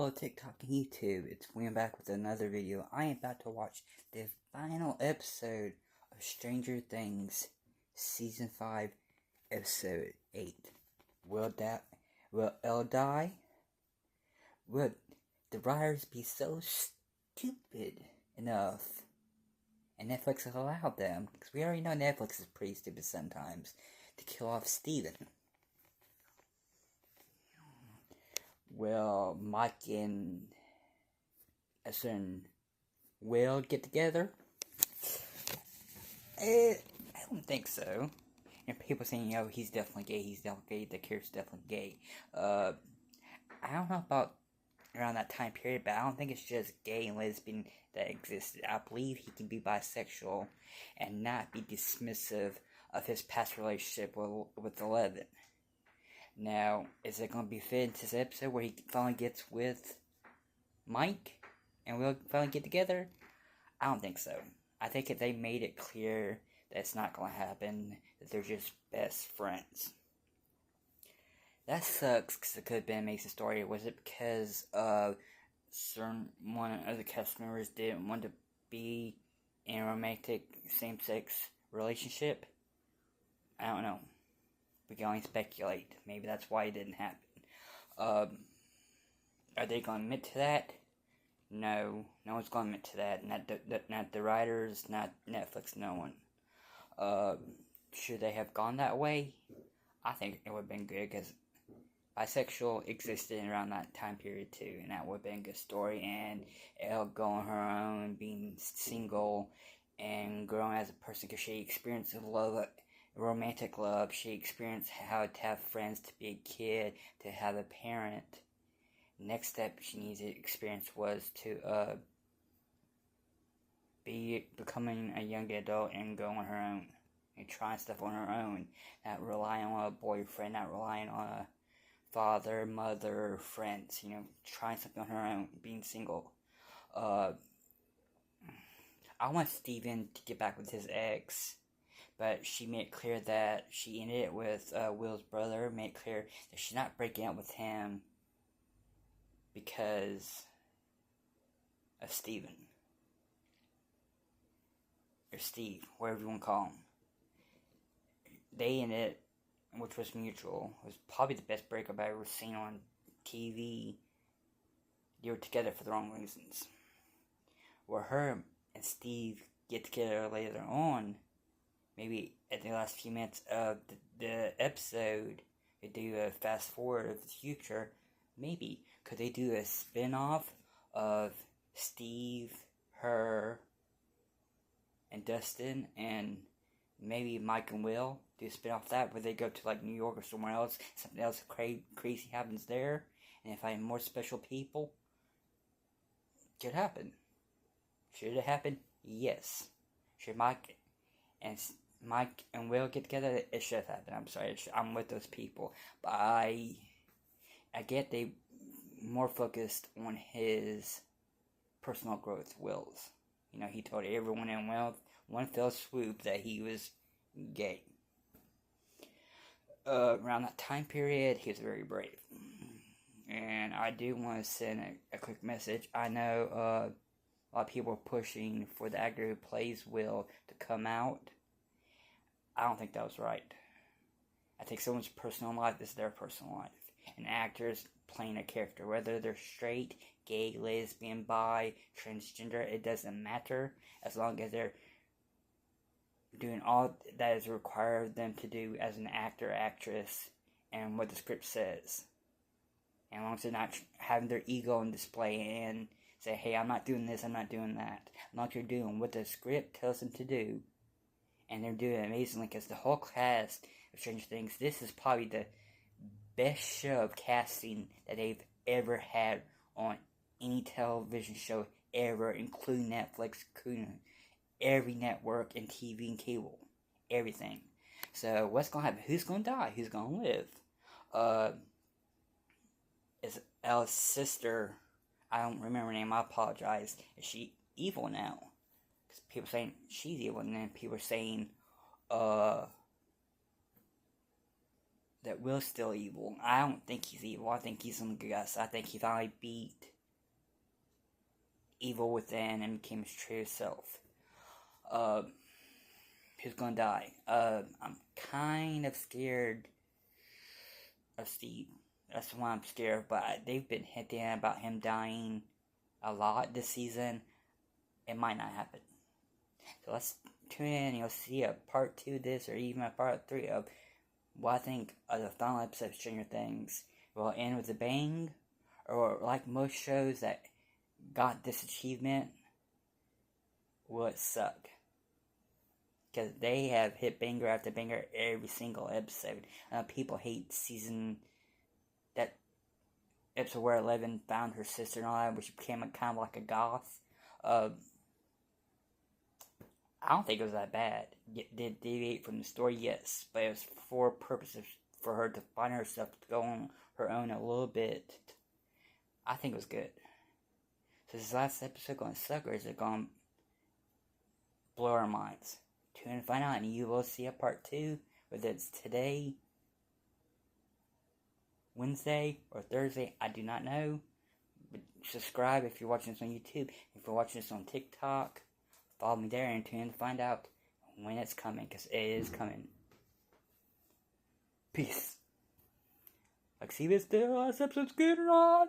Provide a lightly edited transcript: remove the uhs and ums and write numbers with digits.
Hello TikTok and YouTube, it's William back with another video. I am about to watch the final episode of Stranger Things, Season 5, Episode 8. Will Elle die? Will the writers be so stupid enough, and Netflix has allowed them, because we already know Netflix is pretty stupid sometimes, to kill off Steven? Will Mike and Will get together? I don't think so. And people saying, he's definitely gay, the character's definitely gay. I don't know about around that time period, but I don't think it's just gay and lesbian that existed. I believe he can be bisexual and not be dismissive of his past relationship with Eleven. Now, is it going to be fit into this episode where he finally gets with Mike and we'll finally get together? I don't think so. I think if they made it clear that it's not going to happen, that they're just best friends. That sucks, because it could have been an amazing story. Was it because one of the cast members didn't want to be in a romantic same-sex relationship? I don't know. We can only speculate. Maybe that's why it didn't happen. Are they going to admit to that? No. No one's going to admit to that. Not the writers, not Netflix, no one. Should they have gone that way? I think it would have been good, because bisexual existed around that time period too, and that would have been a good story. And Elle going her own, being single, and growing as a person, because she experienced love, romantic love. She experienced how to have friends, to be a kid, to have a parent. Next step she needed to experience was to becoming a young adult and go on her own and trying stuff on her own, not relying on a boyfriend, not relying on a father, mother, friends. Trying something on her own, being single. I want Steven to get back with his ex, but she made it clear that she ended it with Will's brother. Made it clear that she's not breaking up with him because of Steven. Or Steve, whatever you want to call him. They ended it, which was mutual. It was probably the best breakup I've ever seen on TV. They were together for the wrong reasons. Where her and Steve get together later on, maybe at the last few minutes of the episode, they do a fast forward of the future. Maybe. Could they do a spin-off of Steve, her, and Dustin, and maybe Mike and Will? Do a spin-off of that where they go to New York or somewhere else. Something else crazy happens there. And they find more special people. Could happen. Should it happen? Yes. Should Mike and Will get together? It should happen. I'm sorry. I'm with those people. But I get they more focused on his personal growth, Will's. He told everyone in one fell swoop that he was gay. Around that time period, he was very brave. And I do want to send a quick message. I know a lot of people are pushing for the actor who plays Will to come out. I don't think that was right. I think someone's personal life is their personal life. And actors playing a character, whether they're straight, gay, lesbian, bi, transgender, it doesn't matter, as long as they're doing all that is required of them to do as an actor, actress, and what the script says. And as long as they're not having their ego on display and say, hey, I'm not doing this, I'm not doing that. As long as they're doing what the script tells them to do, and they're doing it amazingly, because the whole cast of Stranger Things, this is probably the best show of casting that they've ever had on any television show ever, including Netflix, including every network and TV and cable. Everything. So, what's going to happen? Who's going to die? Who's going to live? Is Elle's sister, I don't remember her name, I apologize. Is she evil now? Because people are saying she's evil, and then people are saying, that Will's still evil. I don't think he's evil. I think he's on the good guys. I think he finally beat evil within and became his true self. Who's gonna die? I'm kind of scared of Steve. That's why I'm scared, but they've been hinting about him dying a lot this season. It might not happen. So let's tune in and you'll see a part 2 of this, or even a part 3 of what I think of the final episode of Stranger Things. Will it end with a bang? Or like most shows that got this achievement, will it suck? Because they have hit banger after banger every single episode. People hate that episode where Eleven found her sister and all that, which became kind of like a goth. I don't think it was that bad. It did deviate from the story, yes, but it was for purposes for her to find herself to go on her own a little bit. I think it was good. So is this last episode going to suck, or is it going to blow our minds? Tune in and find out, and you will see a part 2, whether it's today, Wednesday, or Thursday. I do not know. But subscribe if you're watching this on YouTube. If you're watching this on TikTok, follow me there and tune in to find out when it's coming, because it is coming. Peace. Like, see if this last episode's good or not.